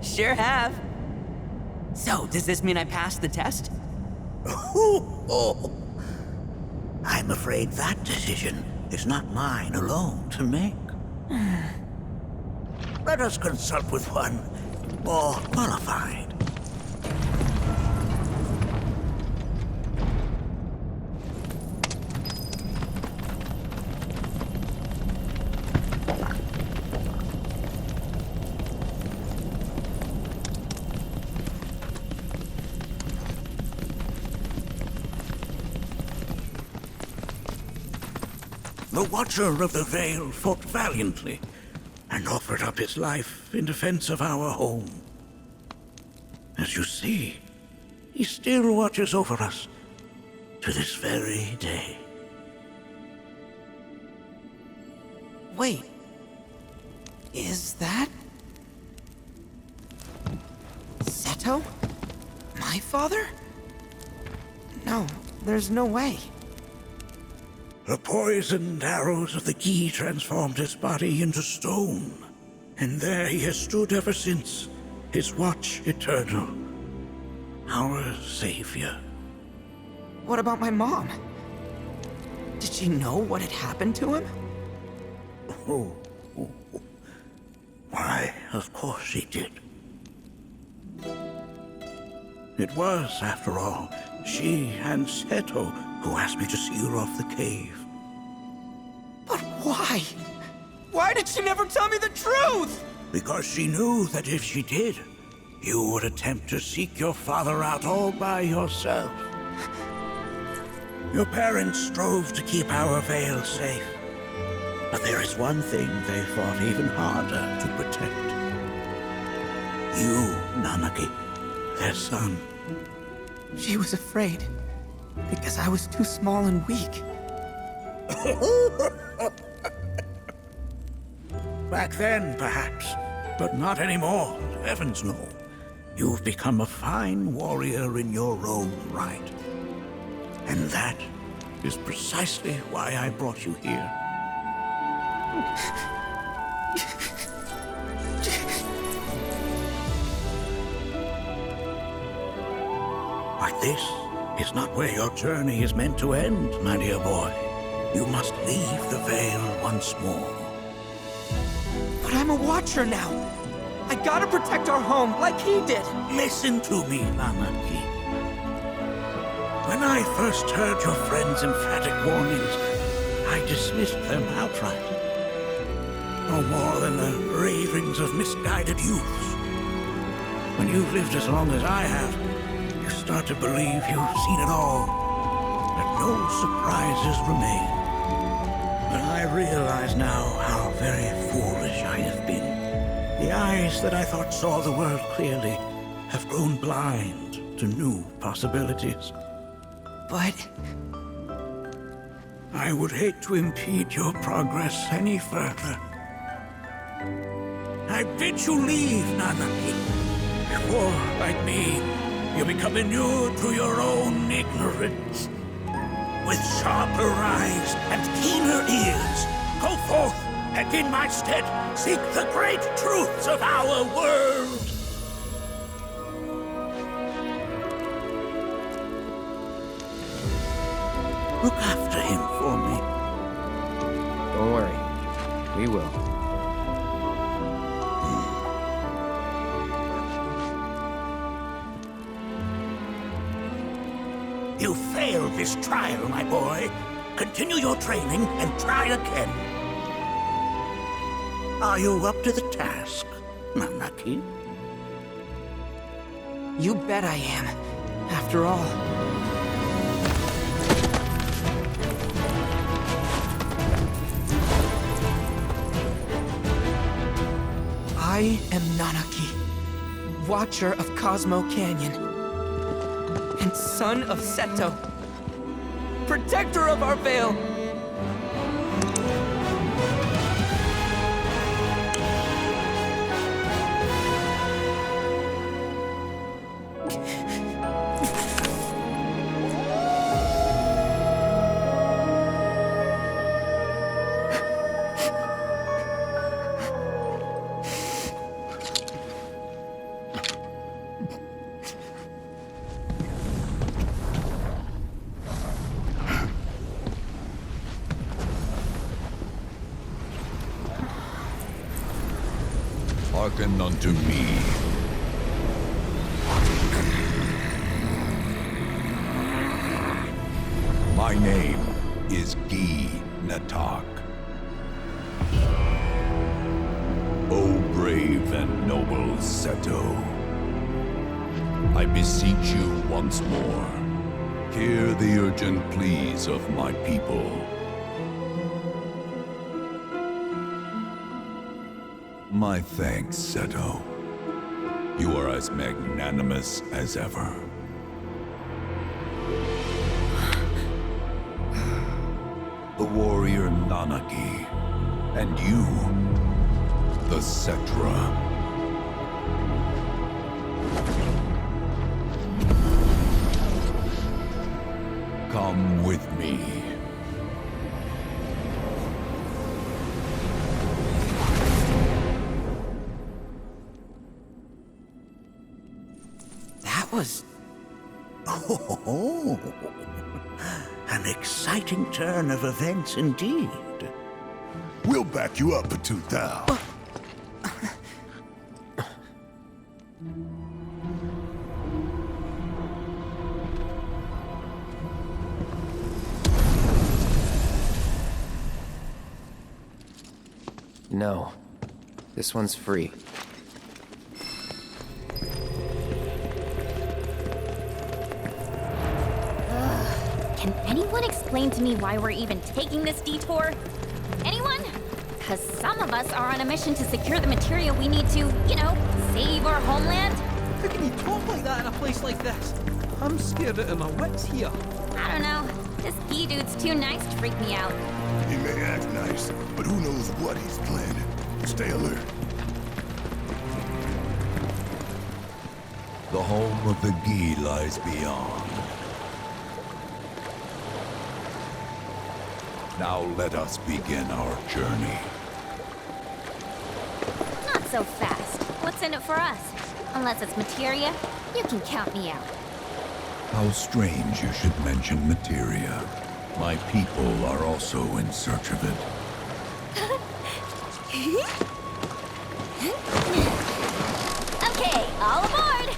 Sure have. So, does this mean I passed the test? Oh, I'm afraid that decision is not mine alone to make. Let us consult with one more qualified. The Watcher of the Veil fought valiantly and offered up his life in defense of our home. As you see, he still watches over us to this very day. Wait. Is that... Seto? My father? No, there's no way. The poisoned arrows of the Vii transformed his body into stone, and there he has stood ever since, his watch eternal, our savior. What about my mom? Did she know what had happened to him? Oh. Why, of course she did. It was, after all, she and Seto who asked me to seal off the cave. But why? Why did she never tell me the truth? Because she knew that if she did, you would attempt to seek your father out all by yourself. Your parents strove to keep our Veil safe. But there is one thing they fought even harder to protect. You, Nanaki, their son. She was afraid. Because I was too small and weak. Back then, perhaps. But not anymore, heavens no. You've become a fine warrior in your own right. And that is precisely why I brought you here. But this is not where your journey is meant to end, my dear boy. You must leave the Veil once more. But I'm a Watcher now. I gotta protect our home like he did. Listen to me, Nanaki. When I first heard your friend's emphatic warnings, I dismissed them outright. No more than the ravings of misguided youths. When you've lived as long as I have, you start to believe you've seen it all, that no surprises remain. But I realize now how very foolish I have been. The eyes that I thought saw the world clearly have grown blind to new possibilities. But... I would hate to impede your progress any further. I bid you leave, Nanaki, before, like me, you become inured to your own ignorance. With sharper eyes and keener ears, go forth and in my stead seek the great truths of our world. Look after him for me. Don't worry. We will. You failed this trial, my boy. Continue your training and try again. Are you up to the task, Nanaki? You bet I am. After all... I am Nanaki, Watcher of Cosmo Canyon, and son of Seto, protector of our Veil. Hearken unto me. My name is Vii Natak. O brave and noble Seto, I beseech you once more, hear the urgent pleas of my people. My thanks, Seto. You are as magnanimous as ever. The warrior Nanaki, and you, the Cetra. Come with me. That was... Oh, an exciting turn of events indeed. We'll back you up, Patutao. No. This one's free. Can anyone explain to me why we're even taking this detour? Anyone? Because some of us are on a mission to secure the material we need to, you know, save our homeland. How can you talk like that in a place like this? I'm scared out of my wits here. I don't know. This Vii dude's too nice to freak me out. He may act nice, but who knows what he's planning. Stay alert. The home of the Gi lies beyond. Now let us begin our journey. Not so fast. What's in it for us? Unless it's materia, you can count me out. How strange you should mention materia. My people are also in search of it. Okay, all aboard!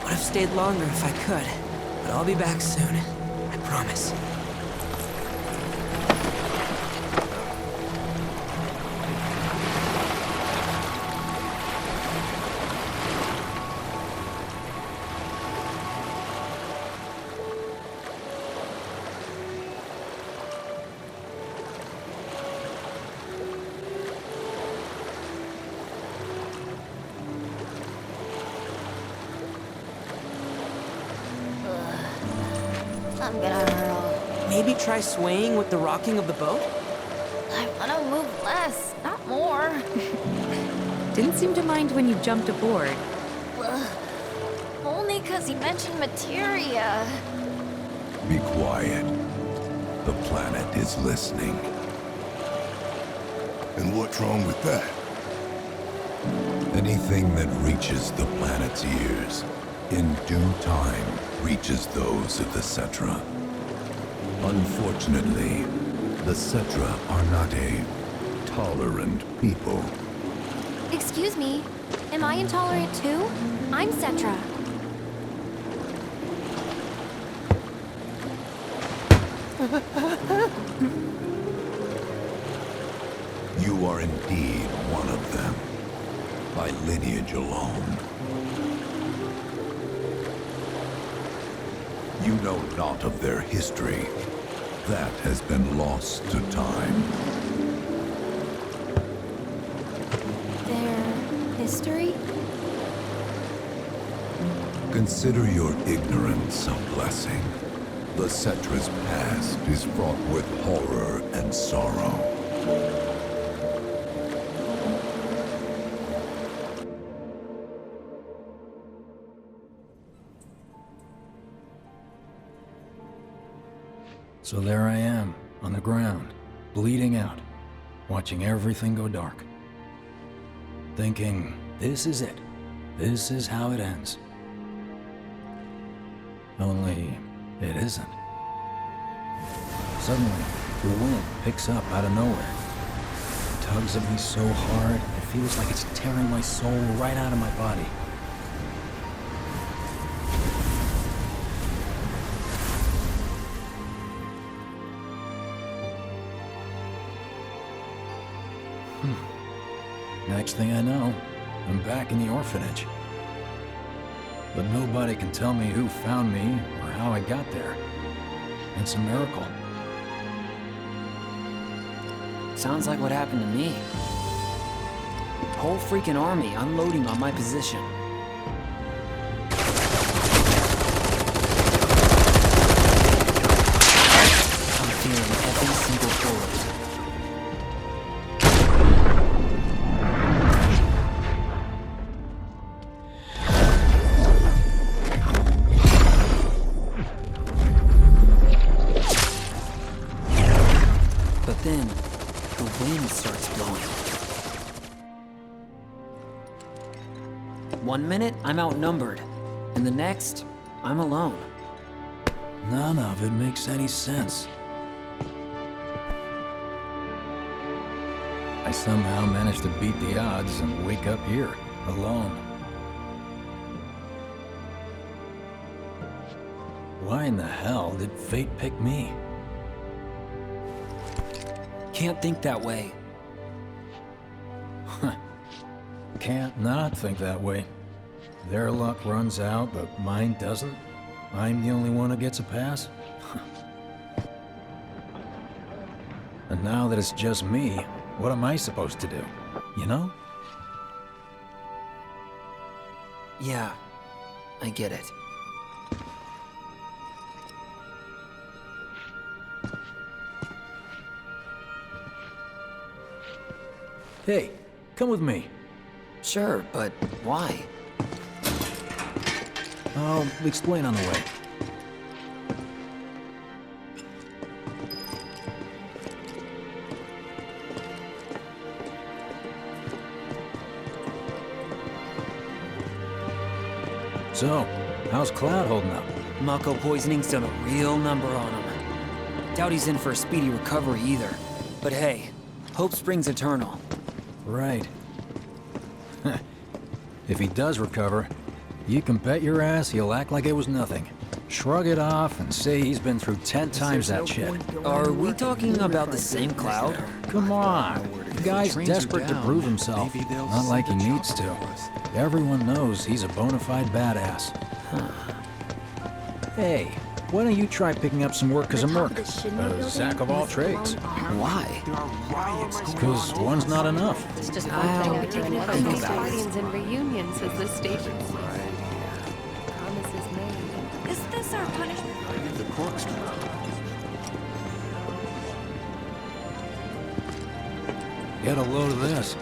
Would have stayed longer if I could, but I'll be back soon. I promise. I'm gonna hurl. Maybe try swaying with the rocking of the boat? I wanna move less, not more. Didn't seem to mind when you jumped aboard. Only because he mentioned materia. Be quiet. The planet is listening. And what's wrong with that? Anything that reaches the planet's ears, in due time, reaches those of the Cetra. Unfortunately, the Cetra are not a tolerant people. Excuse me, am I intolerant too? I'm Cetra. You are indeed one of them, by lineage alone. You know not of their history. That has been lost to time. Their history? Consider your ignorance a blessing. The Cetra's past is fraught with horror and sorrow. So there I am, on the ground, bleeding out, watching everything go dark. thinking, this is it. This is how it ends. Only, it isn't. Suddenly, the wind picks up out of nowhere. It tugs at me so hard, it feels like it's tearing my soul right out of my body. Next thing I know, I'm back in the orphanage. But nobody can tell me who found me or how I got there. It's a miracle. Sounds like what happened to me. Whole freaking army unloading on my position. I'm feeling every single bullet. But then, the wind starts blowing. 1 minute, I'm outnumbered. And the next, I'm alone. None of it makes any sense. I somehow managed to beat the odds and wake up here, alone. Why in the hell did fate pick me? Can't think that way. Can't not think that way. Their luck runs out, but mine doesn't. I'm the only one who gets a pass. And now that it's just me, what am I supposed to do? You know? Yeah, I get it. Hey, come with me. Sure, but why? I'll explain on the way. So, how's Cloud holding up? Mako poisoning's done a real number on him. Doubt he's in for a speedy recovery either. But hey, hope springs eternal. Right. If he does recover, you can bet your ass he'll act like it was nothing. Shrug it off and say he's been through 10 times that shit. Are we talking about the same Cloud? Come on. The guy's desperate to prove himself. Not like he needs to. Everyone knows he's a bona fide badass. Hey, why don't you try picking up some work as a merc? A Zack of all trades. Why? Because one's not enough. It's just one I'll thing after another. think These about it. parties and reunions as the station. Promises made. Is this our punishment? Get a load of this.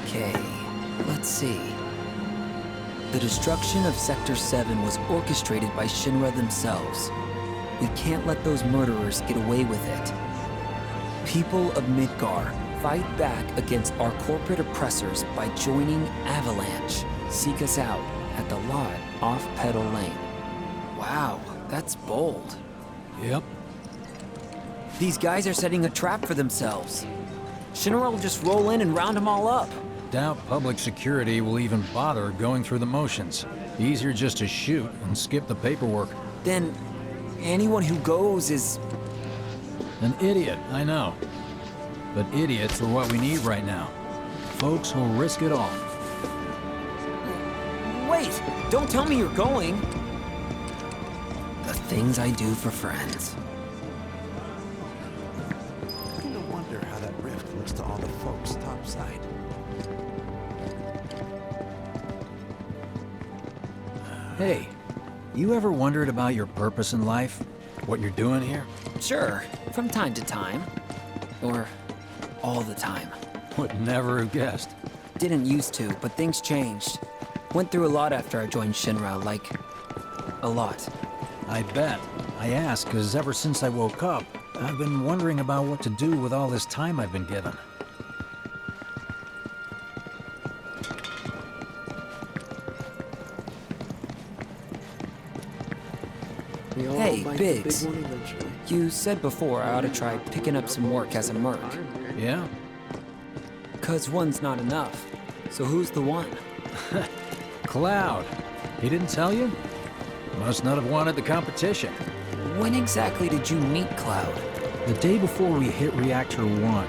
Okay, let's see. The destruction of Sector 7 was orchestrated by Shinra themselves. We can't let those murderers get away with it. People of Midgar, fight back against our corporate oppressors by joining Avalanche. Seek us out at the lot off Petal Lane. Wow, that's bold. Yep. These guys are setting a trap for themselves. Shinra will just roll in and round them all up. Doubt public security will even bother going through the motions. Easier just to shoot and skip the paperwork. Then, anyone who goes is... An idiot, I know. But idiots are what we need right now. Folks who'll risk it all. Wait! Don't tell me you're going! The things I do for friends. No wonder how that rift looks to all the folks topside. Hey, you ever wondered about your purpose in life? What you're doing here? Sure, from time to time. Or all the time. Would never have guessed. Didn't used to, but things changed. Went through a lot after I joined Shinra, like... a lot. I bet. I ask because ever since I woke up, I've been wondering about what to do with all this time I've been given. Hey, Biggs. You said before I ought to try picking up some work as a merc. Yeah? 'Cause one's not enough. So who's the one? Cloud. He didn't tell you? Must not have wanted the competition. When exactly did you meet Cloud? The day before we hit Reactor 1.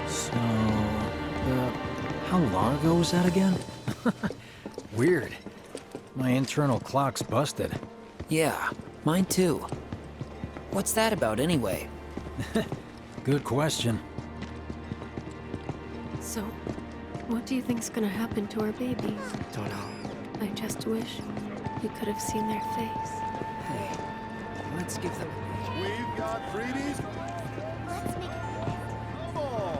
So... how long ago was that again? Weird. My internal clock's busted. Yeah, mine too. What's that about anyway? Good question. So, what do you think's gonna happen to our babies? Don't know. I just wish you could have seen their face. Hey, let's give them... We've got freebies. Let's make Come on.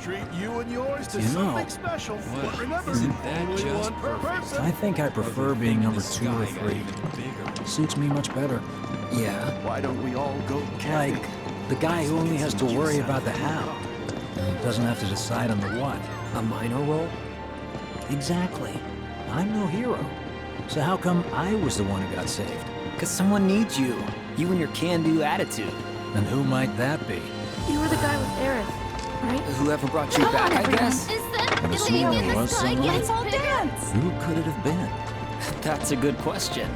Treat you and yours to You know, something special. But remember, only one per person. I think I prefer being number 2 or 3. Suits me much better. Yeah? Why don't we all go camping? Like, the guy who only has to worry about the how. And doesn't have to decide on the what. A minor role? Exactly. I'm no hero. So how come I was the one who got saved? 'Cause someone needs you. You and your can-do attitude. And who might that be? You were the guy with Aerith, right? Whoever brought you back, I guess. Is that I'm the assuming lady it in the was sky someone. gets all dance? Who could it have been? That's a good question.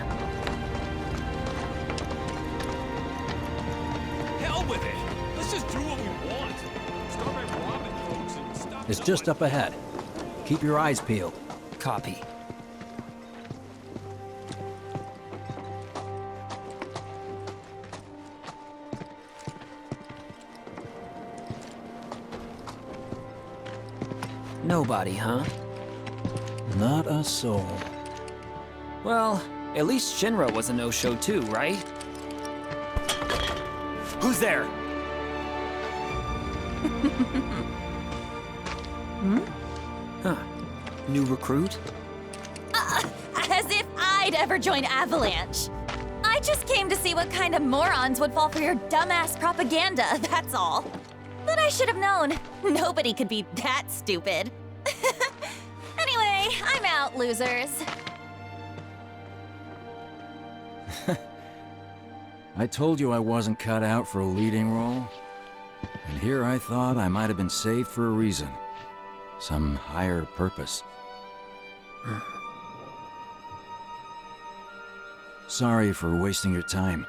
Hell with it! Let's just do what we want. Start by robbing folks and stop. It's just up ahead. Keep your eyes peeled. Copy. Nobody, huh? Not a soul. Well, at least Shinra was a no-show too, right? Who's there? Huh. New recruit? As if I'd ever join Avalanche. I just came to see what kind of morons would fall for your dumbass propaganda, that's all. But I should have known. Nobody could be that stupid. Anyway, I'm out, losers. I told you I wasn't cut out for a leading role. And here I thought I might have been saved for a reason. Some higher purpose. Sorry for wasting your time.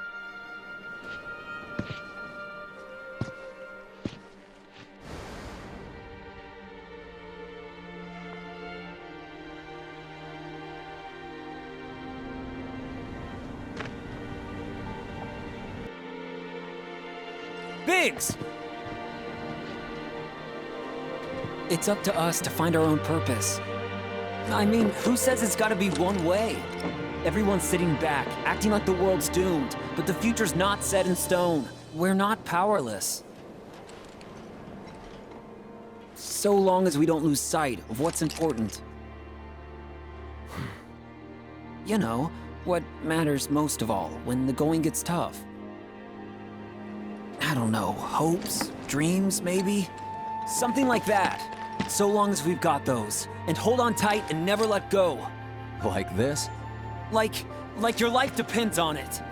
Biggs! It's up to us to find our own purpose. I mean, who says it's gotta be one way? Everyone's sitting back, acting like the world's doomed, but the future's not set in stone. We're not powerless. So long as we don't lose sight of what's important. You know, what matters most of all when the going gets tough. I don't know, hopes, dreams, maybe? Something like that. So long as we've got those. And hold on tight and never let go. Like this? Like your life depends on it.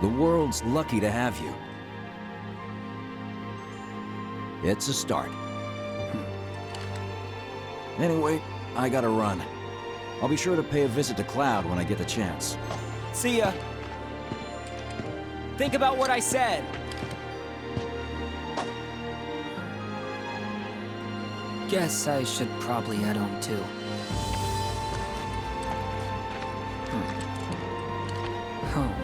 The world's lucky to have you. It's a start. Anyway, I gotta run. I'll be sure to pay a visit to Cloud when I get the chance. See ya. Think about what I said. Guess I should probably head home too. Home, huh?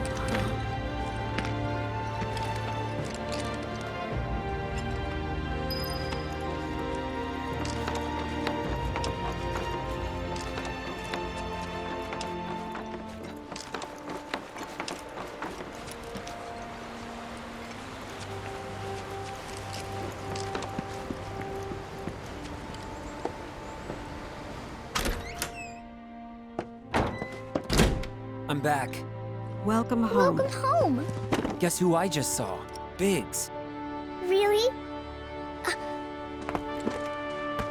I'm back. Welcome home. Welcome home. Guess who I just saw? Biggs. Really?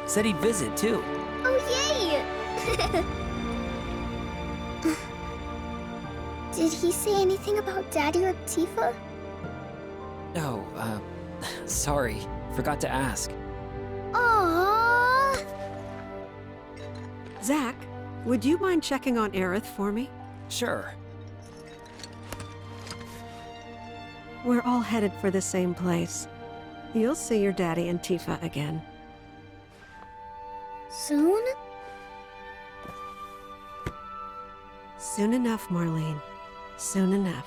Said he'd visit too. Oh, yay! Did he say anything about Daddy or Tifa? No, sorry. Forgot to ask. Aww. Zack, would you mind checking on Aerith for me? Sure. We're all headed for the same place. You'll see your daddy and Tifa again. Soon? Soon enough, Marlene. Soon enough.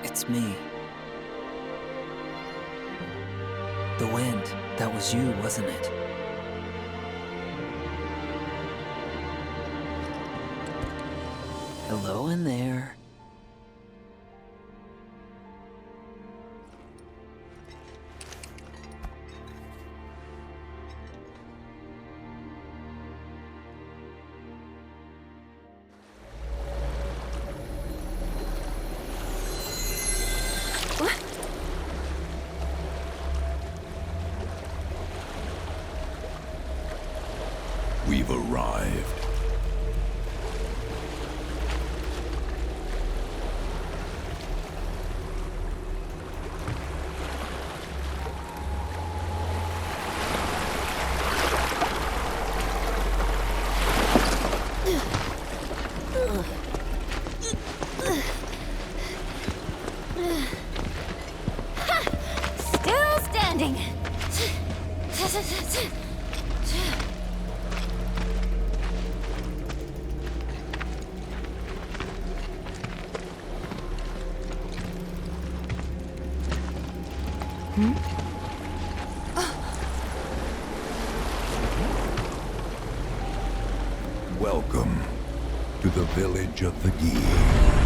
It's me. The wind. That was you, wasn't it? Hello in there. We've arrived. Still standing. Welcome to the village of the Vii.